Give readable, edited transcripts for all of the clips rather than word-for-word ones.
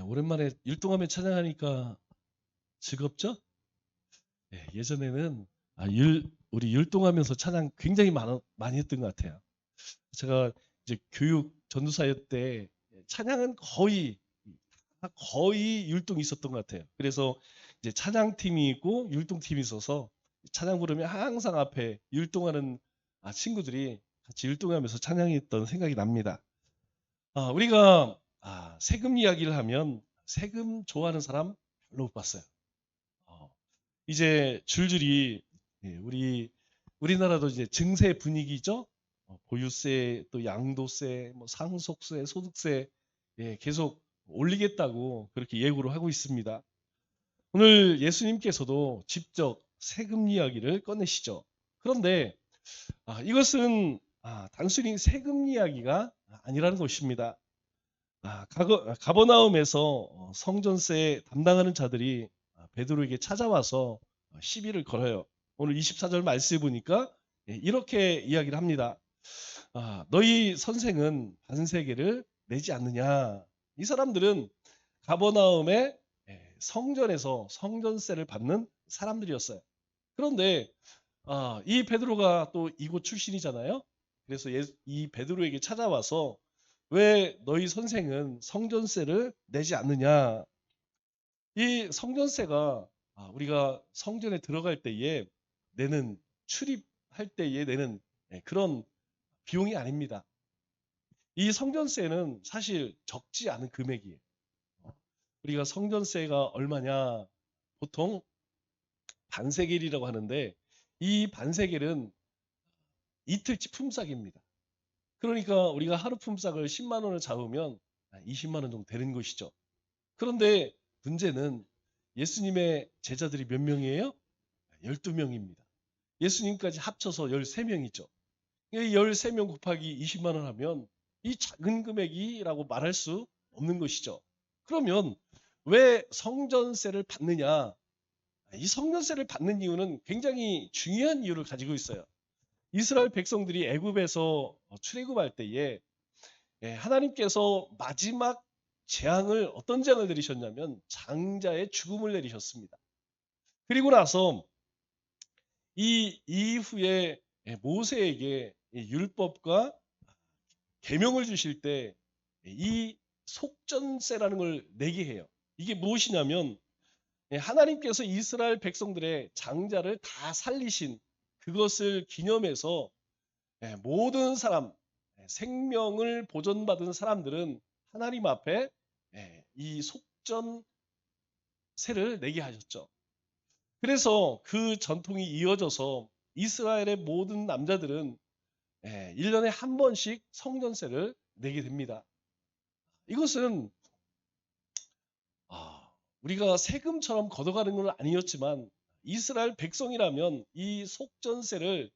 오랜만에 율동하며 찬양하니까 즐겁죠? 예전에는 우리 율동하면서 찬양 굉장히 많이 했던 것 같아요. 제가 이제 교육 전도사였 때 찬양은 거의 율동이 있었던 것 같아요. 그래서 이제 찬양팀이 있고 율동팀이 있어서 찬양 부르면 항상 앞에 율동하는 친구들이 같이 율동하면서 찬양했던 생각이 납니다. 우리가 세금 이야기를 하면 세금 좋아하는 사람 별로 못 봤어요. 어, 이제 줄줄이 우리나라도 이제 증세 분위기죠. 보유세, 또 양도세, 뭐 상속세, 소득세 계속 올리겠다고 그렇게 예고를 하고 있습니다. 오늘 예수님께서도 직접 세금 이야기를 꺼내시죠. 그런데 이것은 단순히 세금 이야기가 아니라는 것입니다. 가버나움에서 성전세 담당하는 자들이 베드로에게 찾아와서 시비를 걸어요. 오늘 24절 말씀에 보니까 이렇게 이야기를 합니다. 너희 선생은 반세계를 내지 않느냐. 이 사람들은 가버나움의 성전에서 성전세를 받는 사람들이었어요. 그런데 이 베드로가 또 이곳 출신이잖아요. 그래서 이 베드로에게 찾아와서 왜 너희 선생은 성전세를 내지 않느냐. 이 성전세가 우리가 성전에 들어갈 때에 내는, 출입할 때에 내는 그런 비용이 아닙니다. 이 성전세는 사실 적지 않은 금액이에요. 우리가 성전세가 얼마냐, 보통 반세겔이라고 하는데 이 반세겔은 이틀치 품삯입니다. 그러니까 우리가 하루 품삯을 10만 원을 잡으면 20만 원 정도 되는 것이죠. 그런데 문제는 예수님의 제자들이 몇 명이에요? 12명입니다. 예수님까지 합쳐서 13명이죠. 13명 곱하기 20만 원 하면 이 작은 금액이라고 말할 수 없는 것이죠. 그러면 왜 성전세를 받느냐? 이 성전세를 받는 이유는 굉장히 중요한 이유를 가지고 있어요. 이스라엘 백성들이 애굽에서 출애굽할 때에 하나님께서 마지막 재앙을, 어떤 재앙을 내리셨냐면 장자의 죽음을 내리셨습니다. 그리고 나서 이 이후에 모세에게 율법과 계명을 주실 때 이 속전세라는 걸 내게 해요. 이게 무엇이냐면 하나님께서 이스라엘 백성들의 장자를 다 살리신 그것을 기념해서 모든 사람, 생명을 보존받은 사람들은 하나님 앞에 이 속전세를 내게 하셨죠. 그래서 그 전통이 이어져서 이스라엘의 모든 남자들은 1년에 한 번씩 성전세를 내게 됩니다. 이것은 우리가 세금처럼 걷어가는 건 아니었지만 이스라엘 백성이라면 이 속전세를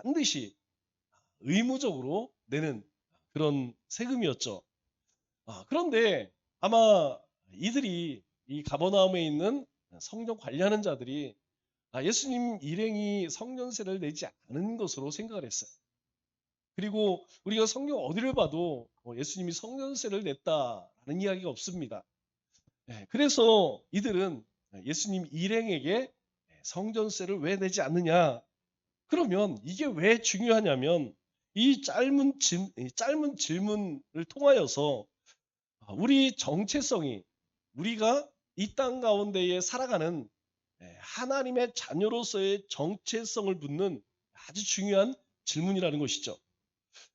반드시 의무적으로 내는 그런 세금이었죠. 그런데 아마 이들이, 이 가버나움에 있는 성전 관리하는 자들이 예수님 일행이 성전세를 내지 않은 것으로 생각을 했어요. 그리고 우리가 성경 어디를 봐도 예수님이 성전세를 냈다라는 이야기가 없습니다. 그래서 이들은 예수님 일행에게 성전세를 왜 내지 않느냐. 그러면 이게 왜 중요하냐면 이 짧은 질문을 통하여서 우리 정체성이, 우리가 이 땅 가운데에 살아가는 하나님의 자녀로서의 정체성을 묻는 아주 중요한 질문이라는 것이죠.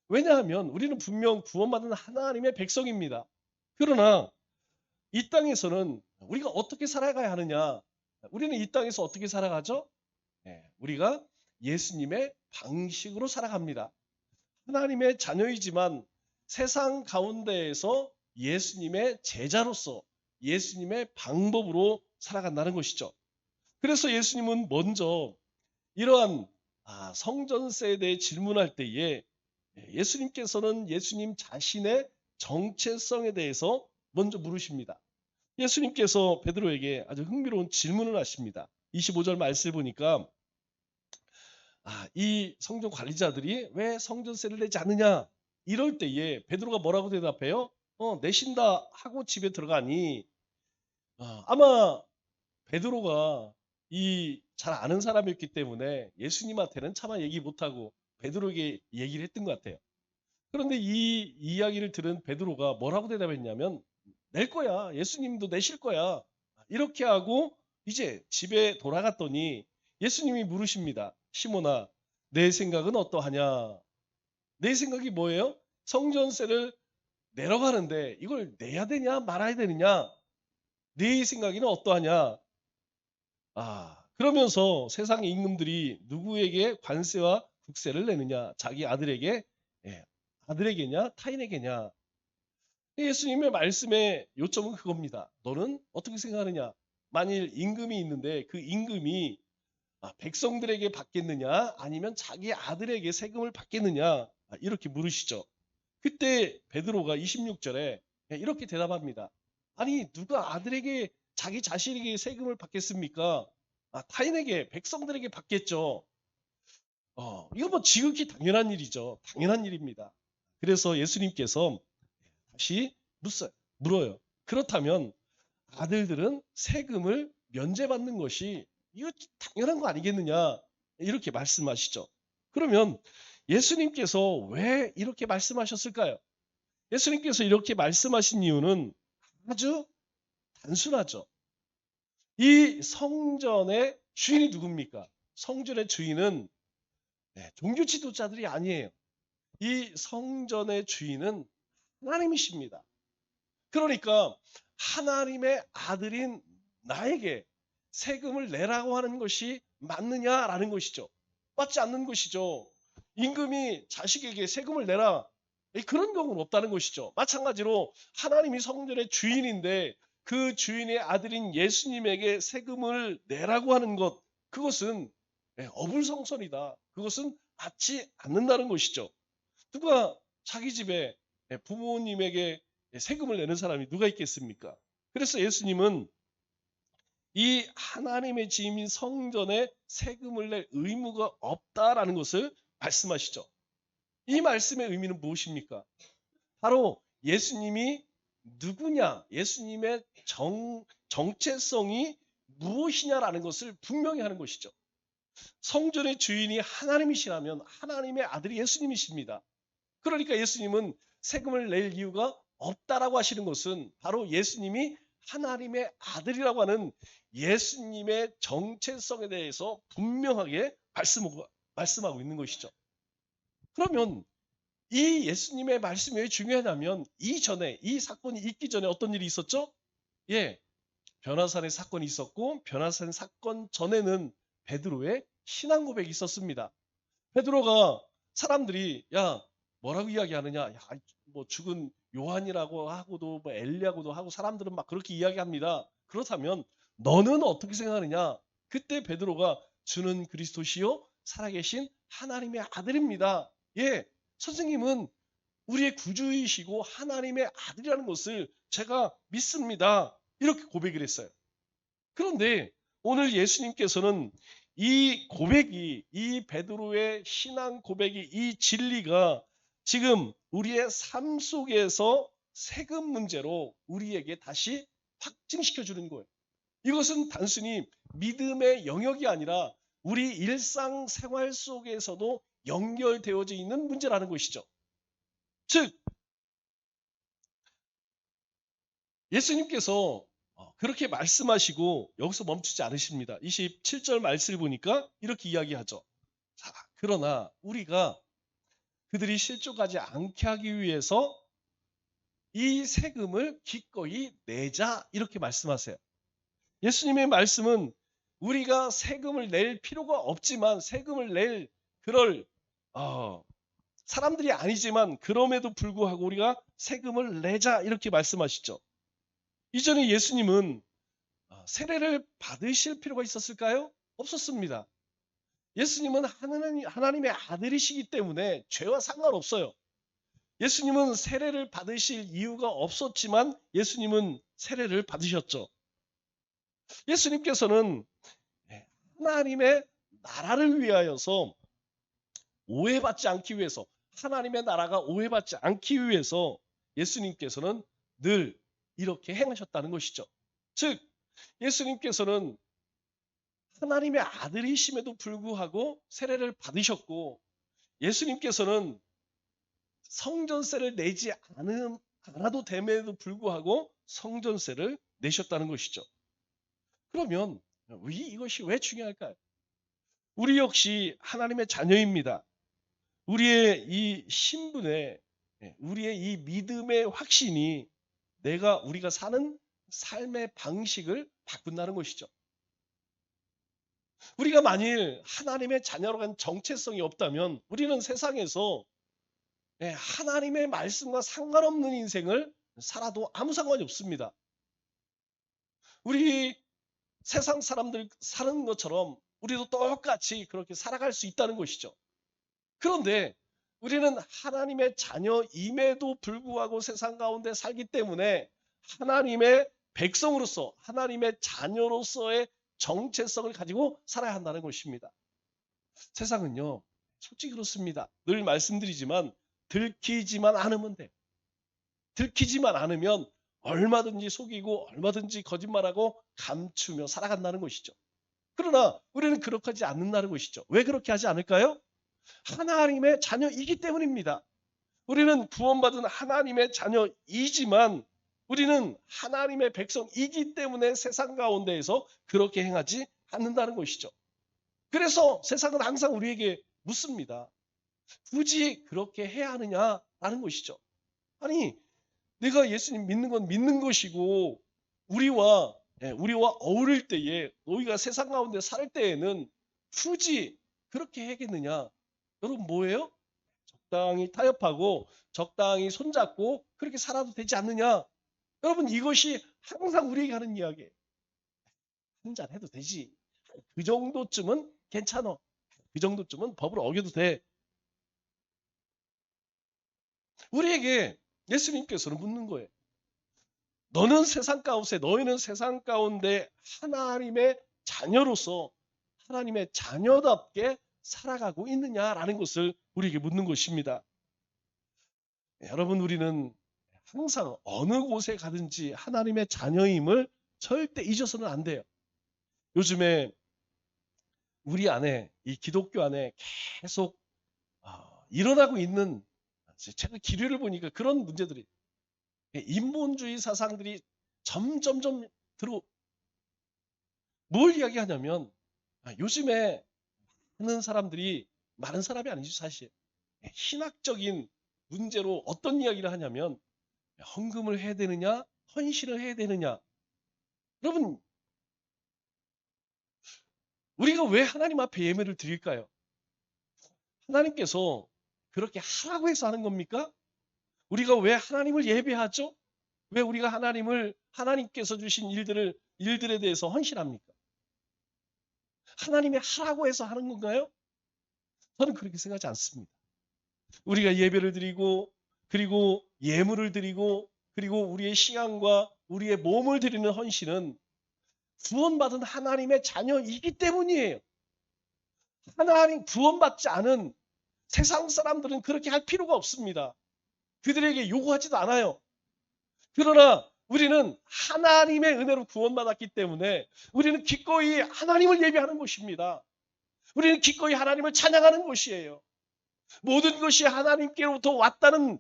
왜냐하면 우리는 분명 구원받은 하나님의 백성입니다. 그러나 이 땅에서는 우리가 어떻게 살아가야 하느냐? 우리는 이 땅에서 어떻게 살아가죠? 우리가 예수님의 방식으로 살아갑니다. 하나님의 자녀이지만 세상 가운데에서 예수님의 제자로서 예수님의 방법으로 살아간다는 것이죠. 그래서 예수님은 먼저 이러한 성전세에 대해 질문할 때에 예수님께서는 예수님 자신의 정체성에 대해서 먼저 물으십니다. 예수님께서 베드로에게 아주 흥미로운 질문을 하십니다. 25절 말씀을 보니까 이 성전 관리자들이 왜 성전세를 내지 않느냐, 이럴 때에 베드로가 뭐라고 대답해요? 내신다 하고 집에 들어가니 아마 베드로가 이 잘 아는 사람이었기 때문에 예수님한테는 차마 얘기 못하고 베드로에게 얘기를 했던 것 같아요. 그런데 이 이야기를 들은 베드로가 뭐라고 대답했냐면 낼 거야. 예수님도 내실 거야. 이렇게 하고 이제 집에 돌아갔더니 예수님이 물으십니다. 시몬아, 내 생각은 어떠하냐? 내 생각이 뭐예요? 성전세를 내러 가는데 이걸 내야 되냐 말아야 되느냐? 네 생각에는 어떠하냐? 그러면서 세상의 임금들이 누구에게 관세와 국세를 내느냐? 자기 아들에게, 예, 아들에게냐? 타인에게냐? 예수님의 말씀의 요점은 그겁니다. 너는 어떻게 생각하느냐? 만일 임금이 있는데 그 임금이 백성들에게 받겠느냐? 아니면 자기 아들에게 세금을 받겠느냐? 이렇게 물으시죠. 그때 베드로가 26절에 이렇게 대답합니다. 아니 누가 아들에게 자기 자신에게 세금을 받겠습니까? 타인에게 백성들에게 받겠죠. 이거 뭐 지극히 당연한 일이죠. 당연한 일입니다. 그래서 예수님께서 다시 물어요. 그렇다면 아들들은 세금을 면제받는 것이 이거 당연한 거 아니겠느냐? 이렇게 말씀하시죠. 그러면 예수님께서 왜 이렇게 말씀하셨을까요? 예수님께서 이렇게 말씀하신 이유는 아주 단순하죠. 이 성전의 주인이 누굽니까? 성전의 주인은 종교 지도자들이 아니에요. 이 성전의 주인은 하나님이십니다. 그러니까 하나님의 아들인 나에게 세금을 내라고 하는 것이 맞느냐라는 것이죠. 맞지 않는 것이죠. 임금이 자식에게 세금을 내라. 그런 경우는 없다는 것이죠. 마찬가지로 하나님이 성전의 주인인데 그 주인의 아들인 예수님에게 세금을 내라고 하는 것, 그것은 어불성설이다. 그것은 맞지 않는다는 것이죠. 누가 자기 집에 부모님에게 세금을 내는 사람이 누가 있겠습니까? 그래서 예수님은 이 하나님의 집인 성전에 세금을 낼 의무가 없다라는 것을 말씀하시죠. 이 말씀의 의미는 무엇입니까? 바로 예수님이 누구냐, 예수님의 정체성이 무엇이냐라는 것을 분명히 하는 것이죠. 성전의 주인이 하나님이시라면 하나님의 아들이 예수님이십니다. 그러니까 예수님은 세금을 낼 이유가 없다라고 하시는 것은 바로 예수님이 하나님의 아들이라고 하는 예수님의 정체성에 대해서 분명하게 말씀하고 있는 것이죠. 그러면 이 예수님의 말씀이 왜 중요하냐면 이전에 이 사건이 있기 전에 어떤 일이 있었죠? 변화산의 사건이 있었고 변화산 사건 전에는 베드로의 신앙 고백이 있었습니다. 베드로가 사람들이 뭐라고 이야기하느냐? 뭐 죽은 요한이라고 하고도 뭐 엘리야고도 하고 사람들은 막 그렇게 이야기합니다. 그렇다면 너는 어떻게 생각하느냐? 그때 베드로가 주는 그리스도시요 살아계신 하나님의 아들입니다. 선생님은 우리의 구주이시고 하나님의 아들이라는 것을 제가 믿습니다. 이렇게 고백을 했어요. 그런데 오늘 예수님께서는 이 고백이, 이 베드로의 신앙 고백이, 이 진리가 지금 우리의 삶 속에서 세금 문제로 우리에게 다시 확증시켜 주는 거예요. 이것은 단순히 믿음의 영역이 아니라 우리 일상생활 속에서도 연결되어져 있는 문제라는 것이죠. 즉 예수님께서 그렇게 말씀하시고 여기서 멈추지 않으십니다. 27절 말씀을 보니까 이렇게 이야기하죠. 자, 그러나 우리가 그들이 실족하지 않게 하기 위해서 이 세금을 기꺼이 내자 이렇게 말씀하세요. 예수님의 말씀은 우리가 세금을 낼 필요가 없지만 세금을 낼 그럴 사람들이 아니지만 그럼에도 불구하고 우리가 세금을 내자 이렇게 말씀하시죠. 이전에 예수님은 세례를 받으실 필요가 있었을까요? 없었습니다. 예수님은 하나님의 아들이시기 때문에 죄와 상관없어요. 예수님은 세례를 받으실 이유가 없었지만 예수님은 세례를 받으셨죠. 예수님께서는 하나님의 나라를 위하여서 오해받지 않기 위해서 하나님의 나라가 오해받지 않기 위해서 예수님께서는 늘 이렇게 행하셨다는 것이죠. 즉 예수님께서는 하나님의 아들이심에도 불구하고 세례를 받으셨고, 예수님께서는 성전세를 내지 않아도 됨에도 불구하고 성전세를 내셨다는 것이죠. 그러면 이것이 왜 중요할까요? 우리 역시 하나님의 자녀입니다. 우리의 이 신분에, 우리의 이 믿음의 확신이 우리가 사는 삶의 방식을 바꾼다는 것이죠. 우리가 만일 하나님의 자녀로 간 정체성이 없다면 우리는 세상에서 하나님의 말씀과 상관없는 인생을 살아도 아무 상관이 없습니다. 우리 세상 사람들 사는 것처럼 우리도 똑같이 그렇게 살아갈 수 있다는 것이죠. 그런데 우리는 하나님의 자녀임에도 불구하고 세상 가운데 살기 때문에 하나님의 백성으로서, 하나님의 자녀로서의 정체성을 가지고 살아야 한다는 것입니다. 세상은요, 솔직히 그렇습니다. 늘 말씀드리지만 들키지만 않으면 돼. 들키지만 않으면 얼마든지 속이고 얼마든지 거짓말하고 감추며 살아간다는 것이죠. 그러나 우리는 그렇게 하지 않는다는 것이죠. 왜 그렇게 하지 않을까요? 하나님의 자녀이기 때문입니다. 우리는 구원받은 하나님의 자녀이지만 우리는 하나님의 백성이기 때문에 세상 가운데에서 그렇게 행하지 않는다는 것이죠. 그래서 세상은 항상 우리에게 묻습니다. 굳이 그렇게 해야 하느냐라는 것이죠. 아니, 내가 예수님 믿는 건 믿는 것이고 우리와 어울릴 때에, 너희가 세상 가운데 살 때에는 굳이 그렇게 해야겠느냐? 여러분 뭐예요? 적당히 타협하고 적당히 손잡고 그렇게 살아도 되지 않느냐? 여러분 이것이 항상 우리에게 하는 이야기예요. 한잔 해도 되지. 그 정도쯤은 괜찮아. 그 정도쯤은 법을 어겨도 돼. 우리에게 예수님께서는 묻는 거예요. 너희는 세상 가운데 하나님의 자녀로서 하나님의 자녀답게 살아가고 있느냐라는 것을 우리에게 묻는 것입니다. 여러분 우리는 항상 어느 곳에 가든지 하나님의 자녀임을 절대 잊어서는 안 돼요. 요즘에 우리 안에, 이 기독교 안에 계속 일어나고 있는, 제가 기류를 보니까 그런 문제들이, 인본주의 사상들이 점점점 뭘 이야기하냐면, 요즘에 많은 사람이 아니죠 사실, 신학적인 문제로 어떤 이야기를 하냐면 헌금을 해야 되느냐 헌신을 해야 되느냐. 여러분 우리가 왜 하나님 앞에 예배를 드릴까요? 하나님께서 그렇게 하라고 해서 하는 겁니까? 우리가 왜 하나님을 예배하죠? 왜 우리가 하나님께서 주신 일들에 대해서 헌신합니까? 하나님이 하라고 해서 하는 건가요? 저는 그렇게 생각하지 않습니다. 우리가 예배를 드리고 그리고 예물을 드리고 그리고 우리의 시간과 우리의 몸을 드리는 헌신은 구원받은 하나님의 자녀이기 때문이에요. 하나님 구원받지 않은 세상 사람들은 그렇게 할 필요가 없습니다. 그들에게 요구하지도 않아요. 그러나 우리는 하나님의 은혜로 구원받았기 때문에 우리는 기꺼이 하나님을 예배하는 것입니다. 우리는 기꺼이 하나님을 찬양하는 것이에요. 모든 것이 하나님께로부터 왔다는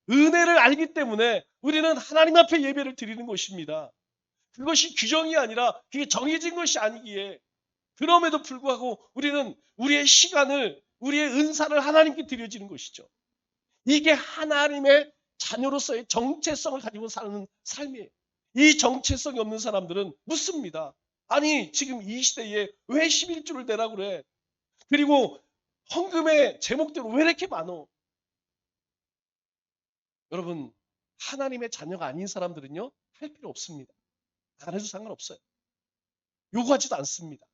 은혜를 알기 때문에 우리는 하나님 앞에 예배를 드리는 것입니다. 그것이 규정이 아니라 그게 정해진 것이 아니기에, 그럼에도 불구하고 우리는 우리의 시간을, 우리의 은사를 하나님께 드려지는 것이죠. 이게 하나님의 자녀로서의 정체성을 가지고 사는 삶이에요. 이 정체성이 없는 사람들은 묻습니다. 아니 지금 이 시대에 왜 11조를 내라고 그래? 그리고 헌금의 제목대로 왜 이렇게 많어? 여러분 하나님의 자녀가 아닌 사람들은요 할 필요 없습니다. 안 해도 상관없어요. 요구하지도 않습니다.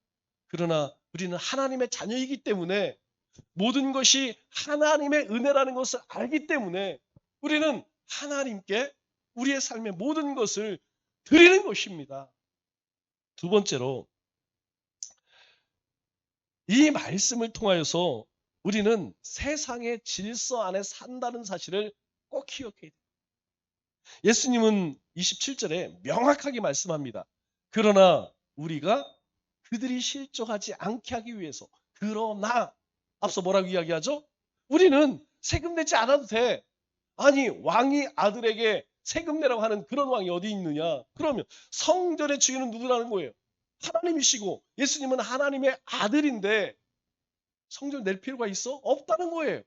그러나 우리는 하나님의 자녀이기 때문에 모든 것이 하나님의 은혜라는 것을 알기 때문에 우리는 하나님께 우리의 삶의 모든 것을 드리는 것입니다. 두 번째로 이 말씀을 통하여서 우리는 세상의 질서 안에 산다는 사실을 꼭 기억해야 돼요. 예수님은 27절에 명확하게 말씀합니다. 그러나 우리가 그들이 실족하지 않게 하기 위해서, 그러나 앞서 뭐라고 이야기하죠? 우리는 세금 내지 않아도 돼. 아니, 왕이 아들에게 세금 내라고 하는 그런 왕이 어디 있느냐? 그러면 성전의 주인은 누구라는 거예요? 하나님이시고 예수님은 하나님의 아들인데 성전 낼 필요가 있어? 없다는 거예요.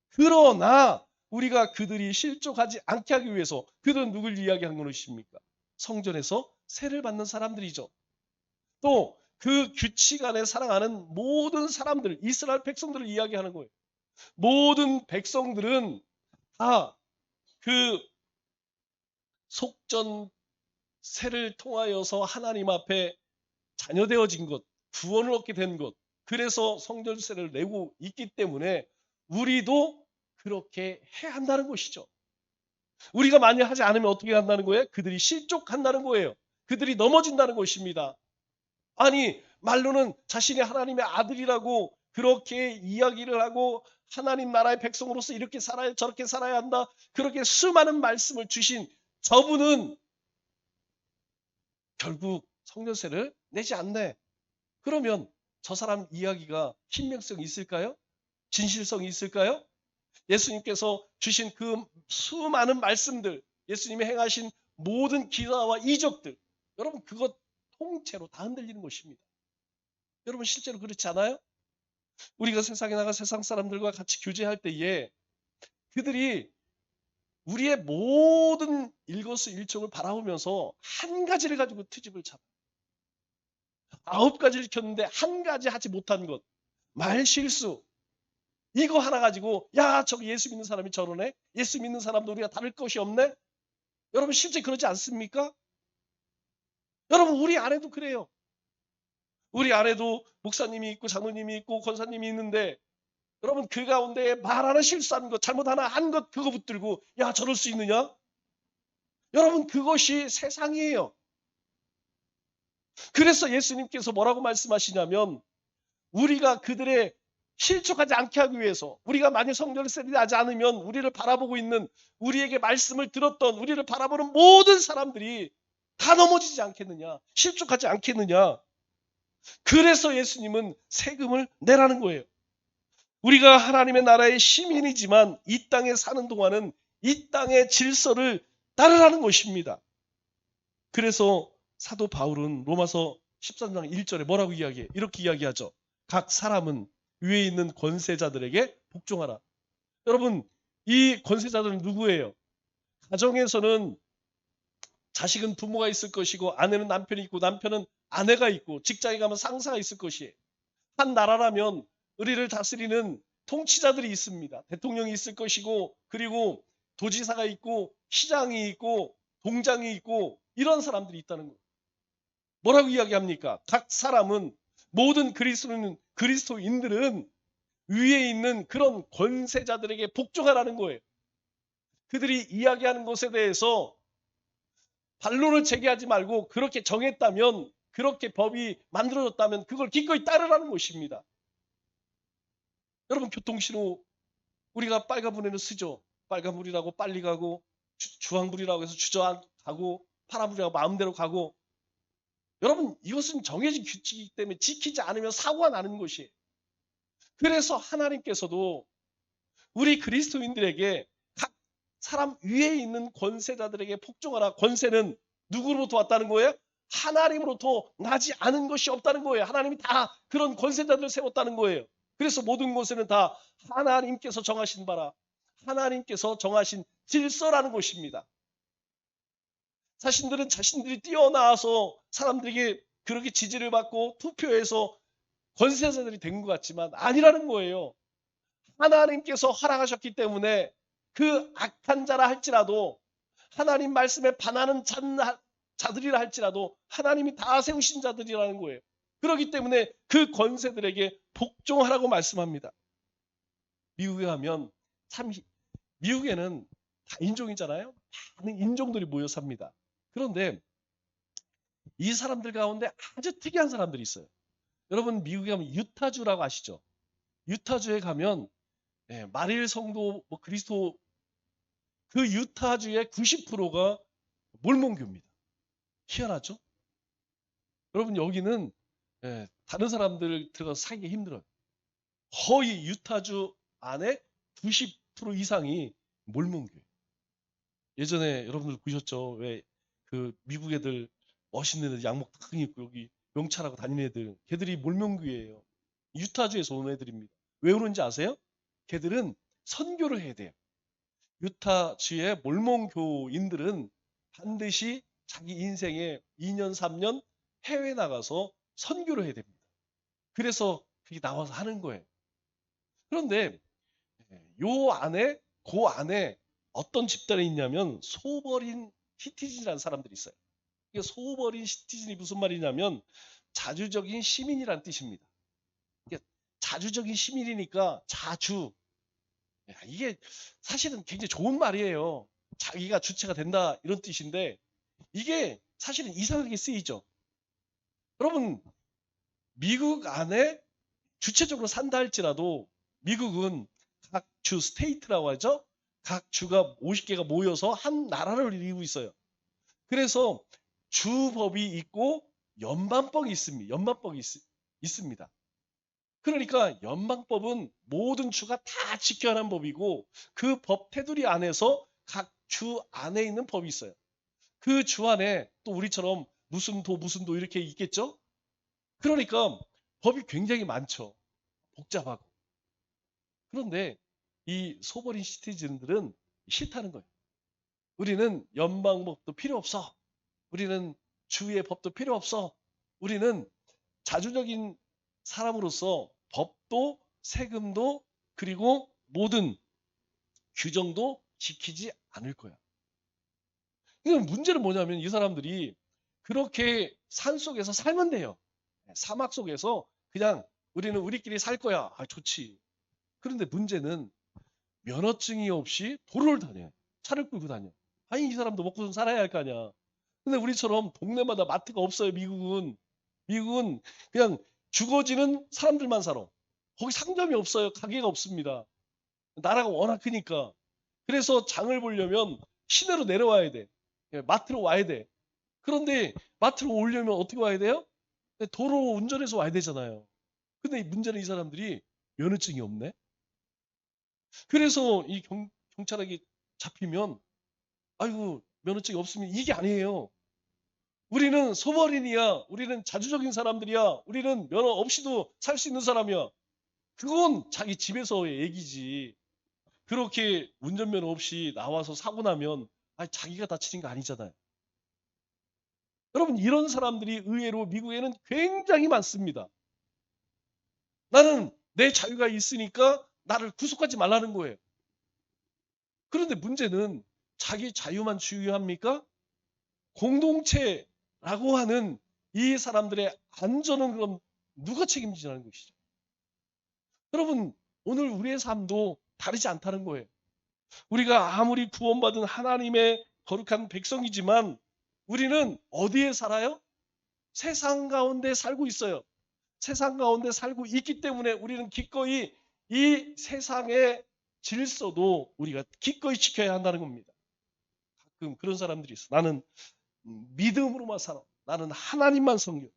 그러나 우리가 그들이 실족하지 않게 하기 위해서, 그들은 누굴 이야기하는 것입니까? 성전에서 세를 받는 사람들이죠. 또 그 규칙 안에 살아가는 모든 사람들, 이스라엘 백성들을 이야기하는 거예요. 모든 백성들은 다 그 속전 세를 통하여서 하나님 앞에 자녀되어진 것, 구원을 얻게 된 것, 그래서 성전세를 내고 있기 때문에 우리도 그렇게 해야 한다는 것이죠. 우리가 만약 하지 않으면 어떻게 한다는 거예요? 그들이 실족한다는 거예요. 그들이 넘어진다는 것입니다. 아니, 말로는 자신이 하나님의 아들이라고 그렇게 이야기를 하고 하나님 나라의 백성으로서 이렇게 살아야, 저렇게 살아야 한다, 그렇게 수많은 말씀을 주신 저분은 결국 성전세를 내지 않네. 그러면 저 사람 이야기가 신빙성이 있을까요? 진실성이 있을까요? 예수님께서 주신 그 수많은 말씀들, 예수님이 행하신 모든 기사와 이적들, 여러분 그것 통째로 다 흔들리는 것입니다. 여러분 실제로 그렇지 않아요? 우리가 세상에 나가 세상 사람들과 같이 교제할 때에 그들이 우리의 모든 일거수일투족을 바라보면서 한 가지를 가지고 트집을 잡아. 9가지를 켰는데 한 가지 하지 못한 것, 말 실수, 이거 하나 가지고 야, 저기 예수 믿는 사람이 저러네, 예수 믿는 사람도 우리가 다를 것이 없네. 여러분 실제 그러지 않습니까? 여러분 우리 안에도 그래요. 우리 안에도 목사님이 있고 장로님이 있고 권사님이 있는데 여러분 그 가운데 말 하나 실수하는 것, 잘못 하나 한 것, 그거 붙들고 야, 저럴 수 있느냐? 여러분 그것이 세상이에요. 그래서 예수님께서 뭐라고 말씀하시냐면, 우리가 그들의 실족하지 않게 하기 위해서, 우리가 만약 성전을 세리하지 않으면 우리를 바라보고 있는, 우리에게 말씀을 들었던, 우리를 바라보는 모든 사람들이 다 넘어지지 않겠느냐, 실족하지 않겠느냐. 그래서 예수님은 세금을 내라는 거예요. 우리가 하나님의 나라의 시민이지만 이 땅에 사는 동안은 이 땅의 질서를 따르라는 것입니다. 그래서 사도 바울은 로마서 13장 1절에 뭐라고 이야기해? 이렇게 이야기하죠. 각 사람은 위에 있는 권세자들에게 복종하라. 여러분, 이 권세자들은 누구예요? 가정에서는 자식은 부모가 있을 것이고, 아내는 남편이 있고, 남편은 아내가 있고, 직장에 가면 상사가 있을 것이에요. 한 나라라면 우리를 다스리는 통치자들이 있습니다. 대통령이 있을 것이고, 그리고 도지사가 있고, 시장이 있고, 동장이 있고, 이런 사람들이 있다는 거예요. 뭐라고 이야기합니까? 각 사람은, 모든 그리스도인들은 위에 있는 그런 권세자들에게 복종하라는 거예요. 그들이 이야기하는 것에 대해서 반론을 제기하지 말고, 그렇게 정했다면, 그렇게 법이 만들어졌다면 그걸 기꺼이 따르라는 것입니다. 여러분 교통신호 우리가 빨간불에는 쓰죠. 빨간불이라고 빨리 가고, 주황불이라고 해서 주저앉고, 파란불이라고 마음대로 가고. 여러분 이것은 정해진 규칙이기 때문에 지키지 않으면 사고가 나는 것이에요. 그래서 하나님께서도 우리 그리스도인들에게 각 사람 위에 있는 권세자들에게 복종하라. 권세는 누구로부터 왔다는 거예요? 하나님으로부터 나지 않은 것이 없다는 거예요. 하나님이 다 그런 권세자들을 세웠다는 거예요. 그래서 모든 권세는 다 하나님께서 정하신 바라, 하나님께서 정하신 질서라는 것입니다. 자신들은 자신들이 뛰어나와서 사람들에게 그렇게 지지를 받고 투표해서 권세자들이 된 것 같지만 아니라는 거예요. 하나님께서 허락하셨기 때문에 그 악한 자라 할지라도, 하나님 말씀에 반하는 자들이라 할지라도 하나님이 다 세우신 자들이라는 거예요. 그렇기 때문에 그 권세들에게 복종하라고 말씀합니다. 미국에 가면 참, 미국에는 다 인종이잖아요. 많은 인종들이 모여 삽니다. 그런데 이 사람들 가운데 아주 특이한 사람들이 있어요. 여러분 미국에 가면 유타주라고 아시죠? 유타주에 가면 마릴 성도, 그리스도 그 유타주의 90%가 몰몬교입니다. 희한하죠? 여러분 여기는 다른 사람들 들어가서 살기 힘들어요. 거의 유타주 안에 90% 이상이 몰몬교예요. 예전에 여러분들 보셨죠? 왜 그 미국 애들 멋있는 애들 양복 탁 입고 여기 명찰하고 다니는 애들, 걔들이 몰몬교예요. 유타주에서 온 애들입니다. 왜 그런지 아세요? 걔들은 선교를 해야 돼요. 유타주의 몰몬교인들은 반드시 자기 인생에 2년, 3년 해외 나가서 선교를 해야 됩니다. 그래서 그게 나와서 하는 거예요. 그런데 그 안에 어떤 집단이 있냐면 소버린 시티즌이라는 사람들이 있어요. 이게 소버린 시티즌이 무슨 말이냐면 자주적인 시민이라는 뜻입니다. 이게 자주적인 시민이니까 자주. 이게 사실은 굉장히 좋은 말이에요. 자기가 주체가 된다 이런 뜻인데 이게 사실은 이상하게 쓰이죠. 여러분 미국 안에 주체적으로 산다 할지라도 미국은 각 주 스테이트라고 하죠. 각 주가 50개가 모여서 한 나라를 이루고 있어요. 그래서 주법이 있고 연방법이 있습니다. 있습니다. 그러니까 연방법은 모든 주가 다 지켜야 하는 법이고 그 법 테두리 안에서 각 주 안에 있는 법이 있어요. 그 주 안에 또 우리처럼 무슨 도 이렇게 있겠죠? 그러니까 법이 굉장히 많죠. 복잡하고. 그런데 이 소버린 시티즌들은 싫다는 거예요. 우리는 연방법도 필요 없어. 우리는 주의 법도 필요 없어. 우리는 자주적인 사람으로서 법도 세금도 그리고 모든 규정도 지키지 않을 거야. 그러니까 문제는 뭐냐면 이 사람들이 그렇게 산 속에서 살면 돼요. 사막 속에서 그냥 우리는 우리끼리 살 거야. 아, 좋지. 그런데 문제는 면허증이 없이 도로를 다녀요. 차를 끌고 다녀. 아니 이 사람도 먹고 좀 살아야 할 거 아니야. 근데 우리처럼 동네마다 마트가 없어요. 미국은 그냥 죽어지는 사람들만 살아. 거기 상점이 없어요. 가게가 없습니다. 나라가 워낙 크니까. 그래서 장을 보려면 시내로 내려와야 돼. 마트로 와야 돼. 그런데 마트로 오려면 어떻게 와야 돼요? 도로 운전해서 와야 되잖아요. 근데 문제는 이 사람들이 면허증이 없네. 그래서 이 경찰에게 잡히면 아이고 면허증이 없으면 이게 아니에요. 우리는 소버린이야. 우리는 자주적인 사람들이야. 우리는 면허 없이도 살 수 있는 사람이야. 그건 자기 집에서의 얘기지. 그렇게 운전면허 없이 나와서 사고 나면 자기가 다치는 거 아니잖아요. 여러분 이런 사람들이 의외로 미국에는 굉장히 많습니다. 나는 내 자유가 있으니까 나를 구속하지 말라는 거예요. 그런데 문제는 자기 자유만 중요합니까? 공동체라고 하는 이 사람들의 안전은 그럼 누가 책임지냐는 것이죠. 여러분 오늘 우리의 삶도 다르지 않다는 거예요. 우리가 아무리 구원받은 하나님의 거룩한 백성이지만 우리는 어디에 살아요? 세상 가운데 살고 있어요. 세상 가운데 살고 있기 때문에 우리는 기꺼이 이 세상의 질서도 우리가 기꺼이 지켜야 한다는 겁니다. 가끔 그런 사람들이 있어. 나는 믿음으로만 살아. 나는 하나님만 섬겨.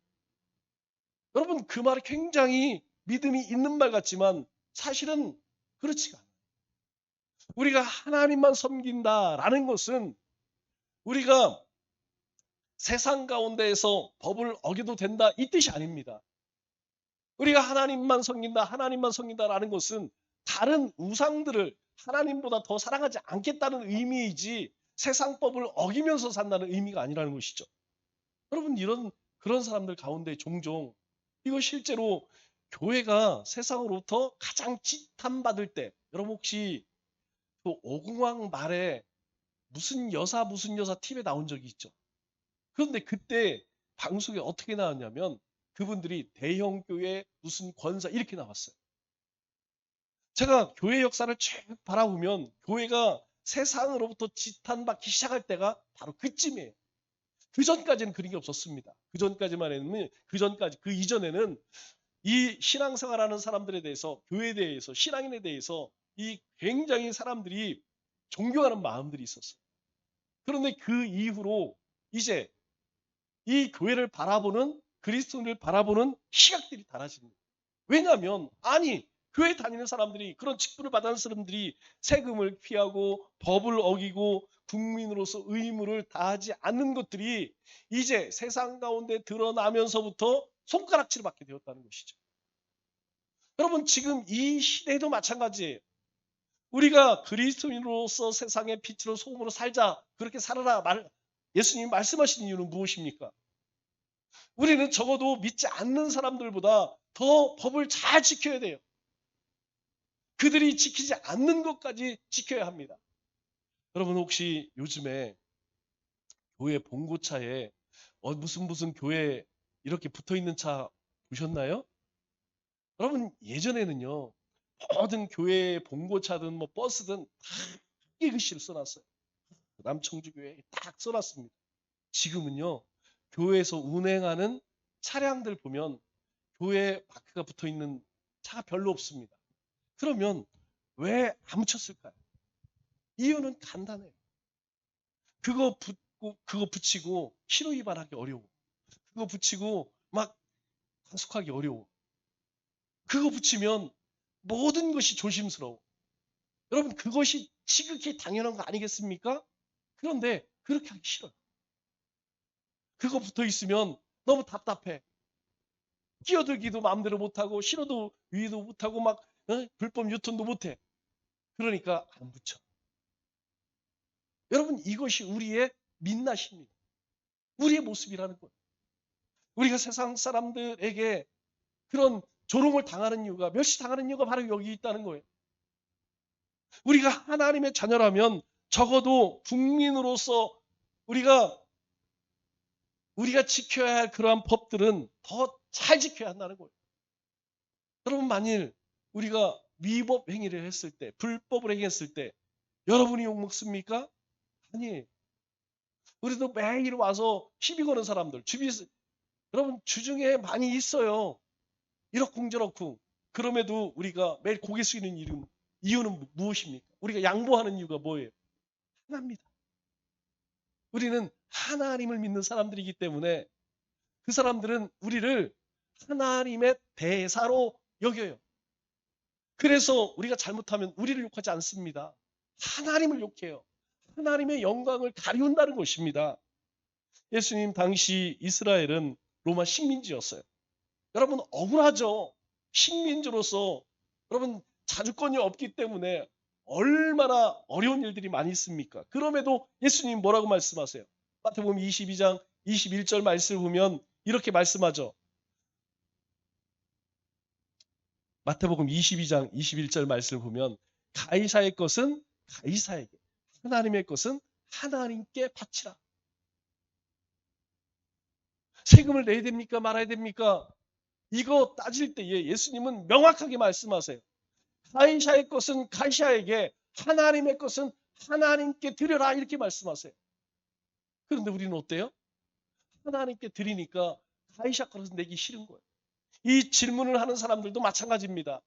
여러분 그 말이 굉장히 믿음이 있는 말 같지만 사실은 그렇지가 않아요. 우리가 하나님만 섬긴다라는 것은 우리가 세상 가운데에서 법을 어겨도 된다 이 뜻이 아닙니다. 우리가 하나님만 섬긴다라는 것은 다른 우상들을 하나님보다 더 사랑하지 않겠다는 의미이지 세상 법을 어기면서 산다는 의미가 아니라는 것이죠. 여러분 그런 사람들 가운데 종종 이거 실제로 교회가 세상으로부터 가장 지탄받을 때 여러분 혹시 그 오공황 말에 무슨 여사 TV에 나온 적이 있죠. 그런데 그때 방송에 어떻게 나왔냐면 그분들이 대형 교회 무슨 권사 이렇게 나왔어요. 제가 교회 역사를 쭉 바라보면 교회가 세상으로부터 지탄받기 시작할 때가 바로 그쯤이에요. 그 전까지는 그런 게 없었습니다. 그 이전에는 이 신앙생활하는 사람들에 대해서 교회에 대해서 신앙인에 대해서 이 굉장히 사람들이 존경하는 마음들이 있었어요. 그런데 그 이후로 이제 이 교회를 바라보는, 그리스도인을 바라보는 시각들이 달라집니다. 왜냐하면 아니 교회 다니는 사람들이, 그런 직분을 받은 사람들이 세금을 피하고 법을 어기고 국민으로서 의무를 다하지 않는 것들이 이제 세상 가운데 드러나면서부터 손가락질을 받게 되었다는 것이죠. 여러분, 지금 이 시대도 마찬가지예요. 우리가 그리스도인으로서 세상의 빛으로 소금으로 살자, 그렇게 살아라 예수님이 말씀하신 이유는 무엇입니까? 우리는 적어도 믿지 않는 사람들보다 더 법을 잘 지켜야 돼요. 그들이 지키지 않는 것까지 지켜야 합니다. 여러분, 혹시 요즘에 교회 봉고차에 무슨 교회 이렇게 붙어있는 차 보셨나요? 여러분, 예전에는요, 모든 교회 봉고차든 뭐 버스든 다 크게 글씨를 써놨어요. 남청주교회 딱 써놨습니다. 지금은요, 교회에서 운행하는 차량들 보면 교회 마크가 붙어있는 차가 별로 없습니다. 그러면 왜 안 붙였을까요? 이유는 간단해요. 그거 붙이고 신호 위반하기 어려워. 그거 붙이고 막 단속하기 어려워. 그거 붙이면 모든 것이 조심스러워. 여러분, 그것이 지극히 당연한 거 아니겠습니까? 그런데 그렇게 하기 싫어요. 그거 붙어 있으면 너무 답답해. 끼어들기도 마음대로 못하고 신호도 위도 못하고 막 불법 유턴도 못해. 그러니까 안 붙여. 여러분, 이것이 우리의 민낯입니다. 우리의 모습이라는 거예요. 우리가 세상 사람들에게 그런 조롱을 당하는 이유가, 멸시당하는 이유가 바로 여기 있다는 거예요. 우리가 하나님의 자녀라면 적어도 국민으로서 우리가 지켜야 할 그러한 법들은 더 잘 지켜야 한다는 거예요. 여러분, 만일 우리가 위법 행위를 했을 때, 불법을 행했을 때 여러분이 욕먹습니까? 아니에요. 우리도 매일 와서 시비 거는 사람들, 여러분 주중에 많이 있어요. 이러쿵저러쿵. 그럼에도 우리가 매일 고개 숙이는 이유는 무엇입니까? 우리가 양보하는 이유가 뭐예요? 하나입니다. 우리는 하나님을 믿는 사람들이기 때문에 그 사람들은 우리를 하나님의 대사로 여겨요. 그래서 우리가 잘못하면 우리를 욕하지 않습니다. 하나님을 욕해요. 하나님의 영광을 가리운다는 것입니다. 예수님 당시 이스라엘은 로마 식민지였어요. 여러분, 억울하죠. 식민지로서 여러분 자주권이 없기 때문에 얼마나 어려운 일들이 많이 있습니까? 그럼에도 예수님 뭐라고 말씀하세요? 마태복음 22장 21절 말씀을 보면 이렇게 말씀하죠. 마태복음 22장 21절 말씀을 보면 가이사의 것은 가이사에게, 하나님의 것은 하나님께 바치라. 세금을 내야 됩니까? 말아야 됩니까? 이거 따질 때에 예수님은 명확하게 말씀하세요. 가이사의 것은 가이사에게, 하나님의 것은 하나님께 드려라, 이렇게 말씀하세요. 그런데 우리는 어때요? 하나님께 드리니까 가이사 것은 내기 싫은 거예요. 이 질문을 하는 사람들도 마찬가지입니다.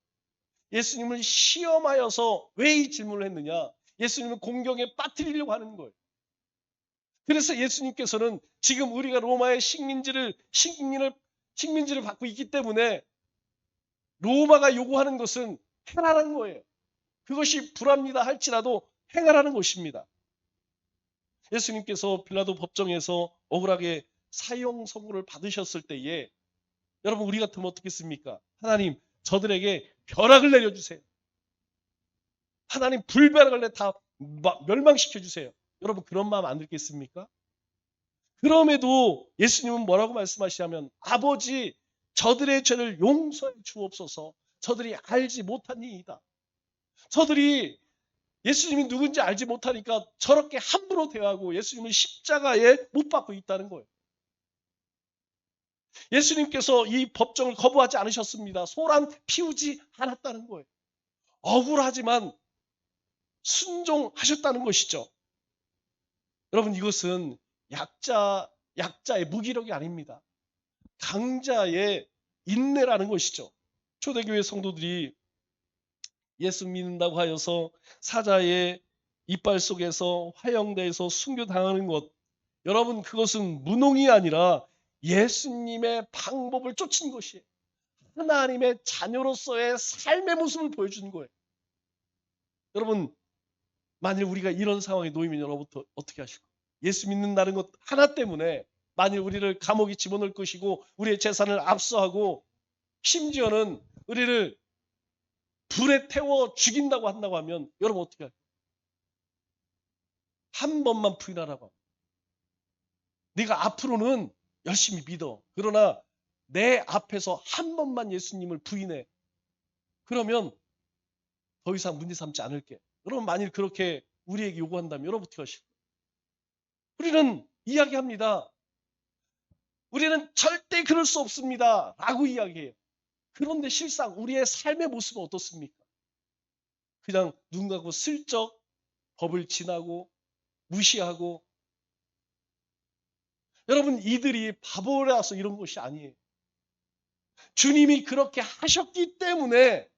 예수님을 시험하여서 왜 이 질문을 했느냐? 예수님을 공경에 빠뜨리려고 하는 거예요. 그래서 예수님께서는 지금 우리가 로마의 식민지를 받고 있기 때문에 로마가 요구하는 것은 행하라는 거예요. 그것이 불합니다 할지라도 행하라는 것입니다. 예수님께서 빌라도 법정에서 억울하게 사형 선고를 받으셨을 때에 여러분, 우리 같으면 어떻겠습니까? 하나님, 저들에게 벼락을 내려주세요. 하나님, 불벼락을 다 멸망시켜 주세요. 여러분, 그런 마음 안 들겠습니까? 그럼에도 예수님은 뭐라고 말씀하시냐면, 아버지, 저들의 죄를 용서해 주옵소서. 저들이 알지 못하니이다. 저들이 예수님이 누군지 알지 못하니까 저렇게 함부로 대하고 예수님을 십자가에 못 박고 있다는 거예요. 예수님께서 이 법정을 거부하지 않으셨습니다. 소란 피우지 않았다는 거예요. 억울하지만 순종하셨다는 것이죠. 여러분, 이것은 약자의 무기력이 아닙니다. 강자의 인내라는 것이죠. 초대교회 성도들이 예수 믿는다고 하여서 사자의 이빨 속에서 화형돼서 순교당하는 것, 여러분 그것은 무능이 아니라 예수님의 방법을 쫓은 것이에요. 하나님의 자녀로서의 삶의 모습을 보여주는 거예요. 여러분 만일 우리가 이런 상황에 놓이면 여러분부터 어떻게 하실 거예요? 예수 믿는다는 것 하나 때문에 만일 우리를 감옥에 집어넣을 것이고 우리의 재산을 압수하고 심지어는 우리를 불에 태워 죽인다고 한다고 하면 여러분 어떻게 할까요? 한 번만 부인하라고 합니다. 네가 앞으로는 열심히 믿어. 그러나 내 앞에서 한 번만 예수님을 부인해. 그러면 더 이상 문제 삼지 않을게. 여러분 만일 그렇게 우리에게 요구한다면 여러분 어떻게 하실까요? 우리는 이야기합니다. 우리는 절대 그럴 수 없습니다. 라고 이야기해요. 그런데 실상 우리의 삶의 모습은 어떻습니까? 그냥 눈 감고 슬쩍 법을 지나고 무시하고. 여러분 이들이 바보라서 이런 것이 아니에요. 주님이 그렇게 하셨기 때문에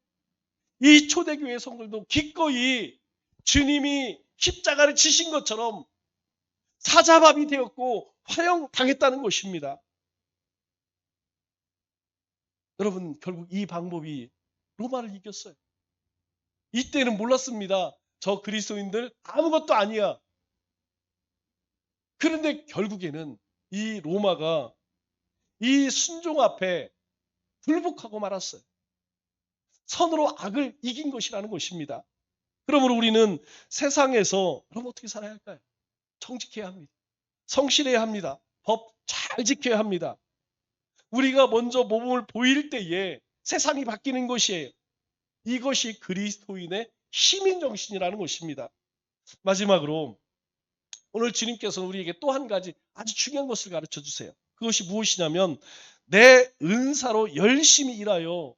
이 초대교회 성도들도 기꺼이 주님이 십자가를 지신 것처럼 사자밥이 되었고 화형당했다는 것입니다. 여러분 결국 이 방법이 로마를 이겼어요. 이때는 몰랐습니다. 저 그리스도인들 아무것도 아니야. 그런데 결국에는 이 로마가 이 순종 앞에 굴복하고 말았어요. 선으로 악을 이긴 것이라는 것입니다. 그러므로 우리는 세상에서 그럼 어떻게 살아야 할까요? 정직해야 합니다. 성실해야 합니다. 법 잘 지켜야 합니다. 우리가 먼저 몸을 보일 때에 세상이 바뀌는 것이에요. 이것이 그리스도인의 시민정신이라는 것입니다. 마지막으로 오늘 주님께서는 우리에게 또 한 가지 아주 중요한 것을 가르쳐 주세요. 그것이 무엇이냐면 내 은사로 열심히 일하여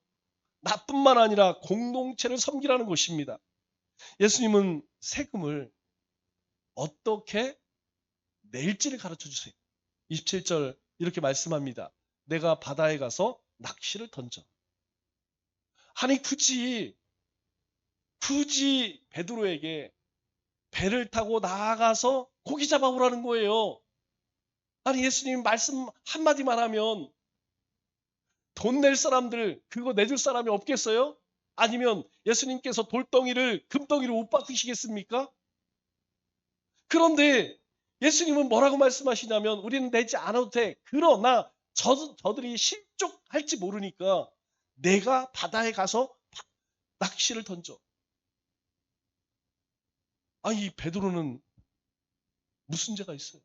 나뿐만 아니라 공동체를 섬기라는 것입니다. 예수님은 세금을 어떻게 낼지를 가르쳐 주세요. 27절 이렇게 말씀합니다. 내가 바다에 가서 낚시를 던져. 아니 굳이 베드로에게 배를 타고 나아가서 고기 잡아오라는 거예요. 아니 예수님 말씀 한마디만 하면 돈 낼 사람들 그거 내줄 사람이 없겠어요? 아니면 예수님께서 돌덩이를 금덩이로 못 바꾸시겠습니까? 그런데 예수님은 뭐라고 말씀하시냐면 우리는 내지 않아도 돼. 그러나 저들이 실족할지 모르니까 내가 바다에 가서 낚시를 던져. 아니 이 베드로는 무슨 죄가 있어요?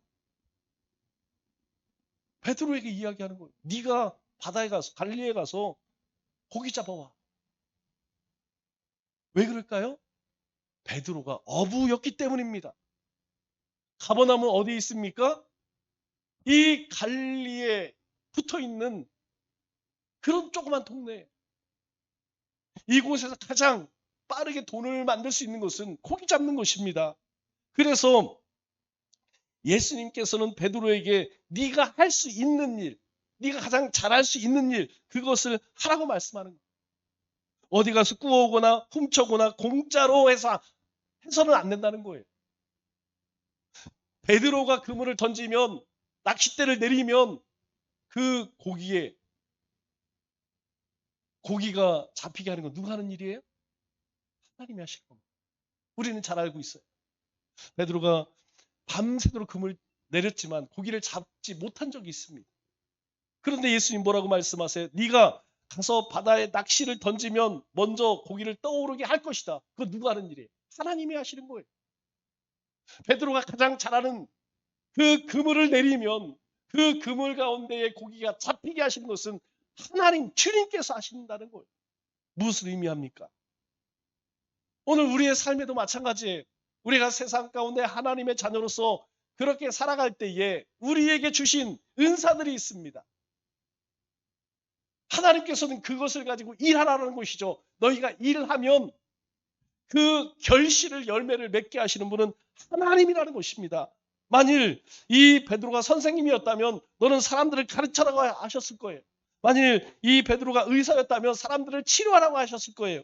베드로에게 이야기하는 거예요. 네가 바다에 가서 갈릴리에 가서 고기 잡아와. 왜 그럴까요? 베드로가 어부였기 때문입니다. 가버나움은 어디에 있습니까? 이 갈릴리에 붙어있는 그런 조그만 동네. 이곳에서 가장 빠르게 돈을 만들 수 있는 것은 고기 잡는 것입니다. 그래서 예수님께서는 베드로에게 네가 할 수 있는 일, 네가 가장 잘할 수 있는 일, 그것을 하라고 말씀하는 거예요. 어디 가서 꾸어오거나 훔쳐거나 공짜로 해서는 안 된다는 거예요. 베드로가 그물을 던지면 낚싯대를 내리면 그 고기가 잡히게 하는 건 누가 하는 일이에요? 하나님이 하실 겁니다. 우리는 잘 알고 있어요. 베드로가 밤새도록 그물을 내렸지만 고기를 잡지 못한 적이 있습니다. 그런데 예수님 뭐라고 말씀하세요? 네가 가서 바다에 낚시를 던지면 먼저 고기를 떠오르게 할 것이다. 그건 누가 하는 일이에요? 하나님이 하시는 거예요. 베드로가 가장 잘하는 그 그물을 내리면 그 그물 가운데에 고기가 잡히게 하시는 것은 하나님 주님께서 하신다는 거예요. 무엇을 의미합니까? 오늘 우리의 삶에도 마찬가지예요. 우리가 세상 가운데 하나님의 자녀로서 그렇게 살아갈 때에 우리에게 주신 은사들이 있습니다. 하나님께서는 그것을 가지고 일하라는 것이죠. 너희가 일하면 그 결실을 열매를 맺게 하시는 분은 하나님이라는 것입니다. 만일 이 베드로가 선생님이었다면 너는 사람들을 가르쳐라고 하셨을 거예요. 만일 이 베드로가 의사였다면 사람들을 치료하라고 하셨을 거예요.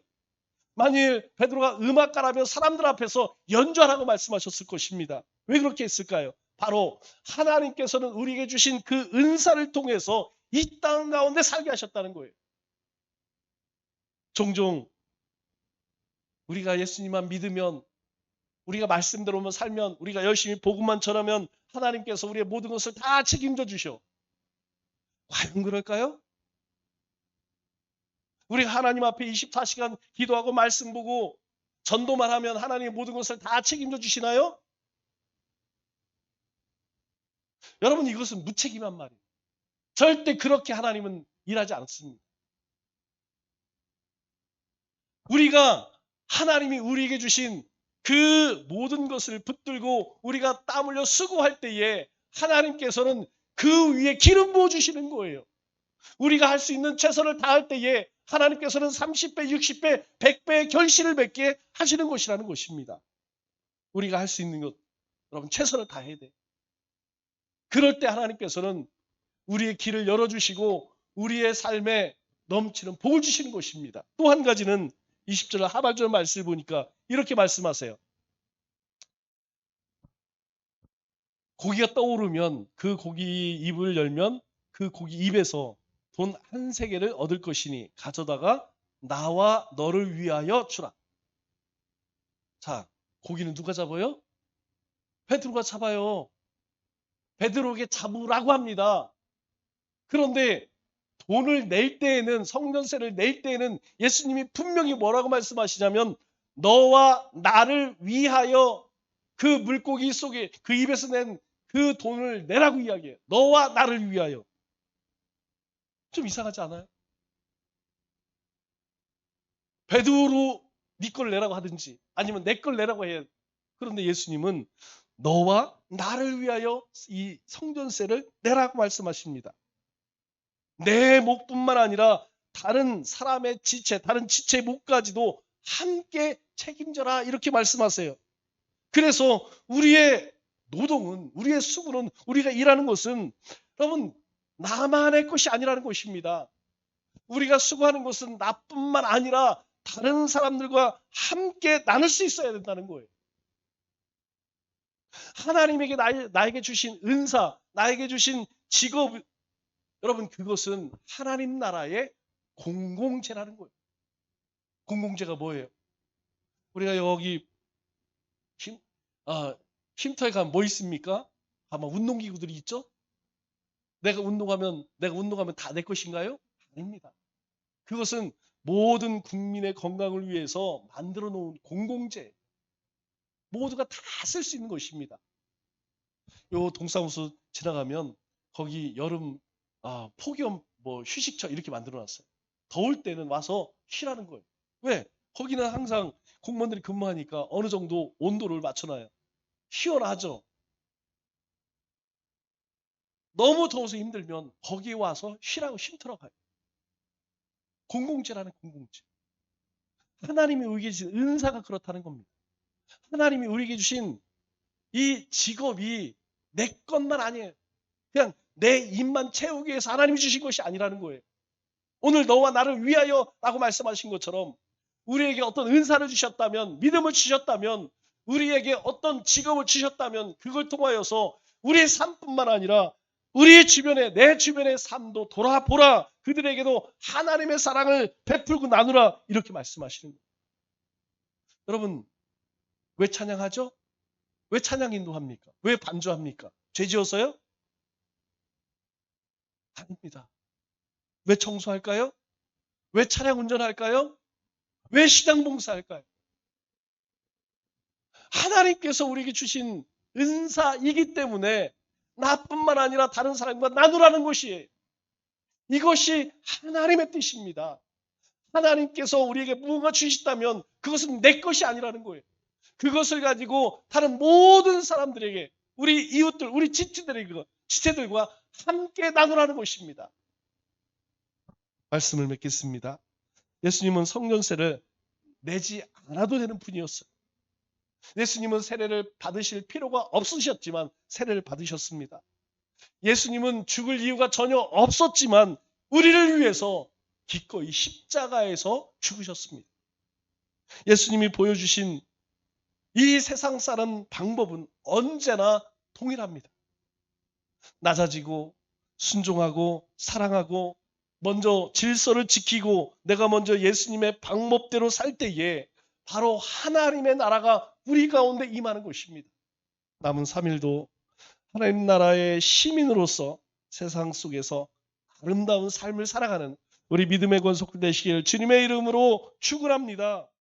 만일 베드로가 음악가라면 사람들 앞에서 연주하라고 말씀하셨을 것입니다. 왜 그렇게 했을까요? 바로 하나님께서는 우리에게 주신 그 은사를 통해서 이 땅 가운데 살게 하셨다는 거예요. 종종 우리가 예수님만 믿으면, 우리가 말씀대로만 살면, 우리가 열심히 복음만 전하면 하나님께서 우리의 모든 것을 다 책임져 주셔. 과연 그럴까요? 우리가 하나님 앞에 24시간 기도하고 말씀 보고 전도만 하면 하나님의 모든 것을 다 책임져 주시나요? 여러분, 이것은 무책임한 말이에요. 절대 그렇게 하나님은 일하지 않습니다. 우리가 하나님이 우리에게 주신 그 모든 것을 붙들고 우리가 땀 흘려 수고할 때에 하나님께서는 그 위에 기름 부어 주시는 거예요. 우리가 할 수 있는 최선을 다할 때에 하나님께서는 30배, 60배, 100배의 결실을 맺게 하시는 것이라는 것입니다. 우리가 할 수 있는 것, 여러분, 최선을 다해야 돼. 그럴 때 하나님께서는 우리의 길을 열어주시고 우리의 삶에 넘치는 복을 주시는 것입니다. 또 한 가지는 20절 하반절 말씀을 보니까 이렇게 말씀하세요. 고기가 떠오르면 그 고기 입을 열면 그 고기 입에서 돈 한 세겔을 얻을 것이니 가져다가 나와 너를 위하여 주라. 자, 고기는 누가 잡아요? 베드로가 잡아요. 베드로에게 잡으라고 합니다. 그런데 돈을 낼 때에는, 성전세를 낼 때에는 예수님이 분명히 뭐라고 말씀하시냐면 너와 나를 위하여 그 물고기 속에 그 입에서 낸 그 돈을 내라고 이야기해요. 너와 나를 위하여. 좀 이상하지 않아요? 베드로 네 걸 내라고 하든지 아니면 내 걸 내라고 해야. 그런데 예수님은 너와 나를 위하여 이 성전세를 내라고 말씀하십니다. 내 목뿐만 아니라 다른 사람의 지체, 다른 지체의 목까지도 함께 책임져라 이렇게 말씀하세요. 그래서 우리의 노동은, 우리의 수고는, 우리가 일하는 것은 여러분 나만의 것이 아니라는 것입니다. 우리가 수고하는 것은 나뿐만 아니라 다른 사람들과 함께 나눌 수 있어야 된다는 거예요. 하나님에게 나에게 주신 은사, 나에게 주신 직업, 여러분 그것은 하나님 나라의 공공재라는 거예요. 공공재가 뭐예요? 우리가 여기 쉼터에 가면 뭐 있습니까? 아마 운동기구들이 있죠? 내가 운동하면 다 내 것인가요? 아닙니다. 그것은 모든 국민의 건강을 위해서 만들어 놓은 공공재. 모두가 다 쓸 수 있는 것입니다. 요 동사무소 지나가면 거기 여름 폭염 휴식처 이렇게 만들어 놨어요. 더울 때는 와서 쉬라는 거예요. 왜? 거기는 항상 공무원들이 근무하니까 어느 정도 온도를 맞춰놔요. 시원하죠. 너무 더워서 힘들면 거기에 와서 쉬라고 쉼터로 가요. 공공재라는 공공재. 하나님이 우리에게 주신 은사가 그렇다는 겁니다. 하나님이 우리에게 주신 이 직업이 내 것만 아니에요. 그냥 내 입만 채우기 위해서 하나님이 주신 것이 아니라는 거예요. 오늘 너와 나를 위하여 라고 말씀하신 것처럼 우리에게 어떤 은사를 주셨다면, 믿음을 주셨다면, 우리에게 어떤 직업을 주셨다면 그걸 통하여서 우리의 삶뿐만 아니라 우리의 주변에, 내 주변의 삶도 돌아보라. 그들에게도 하나님의 사랑을 베풀고 나누라. 이렇게 말씀하시는 거예요. 여러분, 왜 찬양하죠? 왜 찬양 인도합니까? 왜 반주합니까? 죄 지어서요? 아닙니다. 왜 청소할까요? 왜 차량 운전할까요? 왜 시장 봉사할까요? 하나님께서 우리에게 주신 은사이기 때문에 나뿐만 아니라 다른 사람과 나누라는 것이에요. 이것이 하나님의 뜻입니다. 하나님께서 우리에게 무언가 주셨다면 그것은 내 것이 아니라는 거예요. 그것을 가지고 다른 모든 사람들에게, 우리 이웃들, 우리 지체들과 함께 나누라는 것입니다. 말씀을 맺겠습니다. 예수님은 성전세를 내지 않아도 되는 분이었어요. 예수님은 세례를 받으실 필요가 없으셨지만 세례를 받으셨습니다. 예수님은 죽을 이유가 전혀 없었지만 우리를 위해서 기꺼이 십자가에서 죽으셨습니다. 예수님이 보여주신 이 세상 사는 방법은 언제나 동일합니다. 낮아지고 순종하고 사랑하고 먼저 질서를 지키고 내가 먼저 예수님의 방법대로 살 때에 바로 하나님의 나라가 우리 가운데 임하는 것입니다. 남은 3일도 하나님 나라의 시민으로서 세상 속에서 아름다운 삶을 살아가는 우리 믿음의 권속들 되시기를 주님의 이름으로 축원합니다.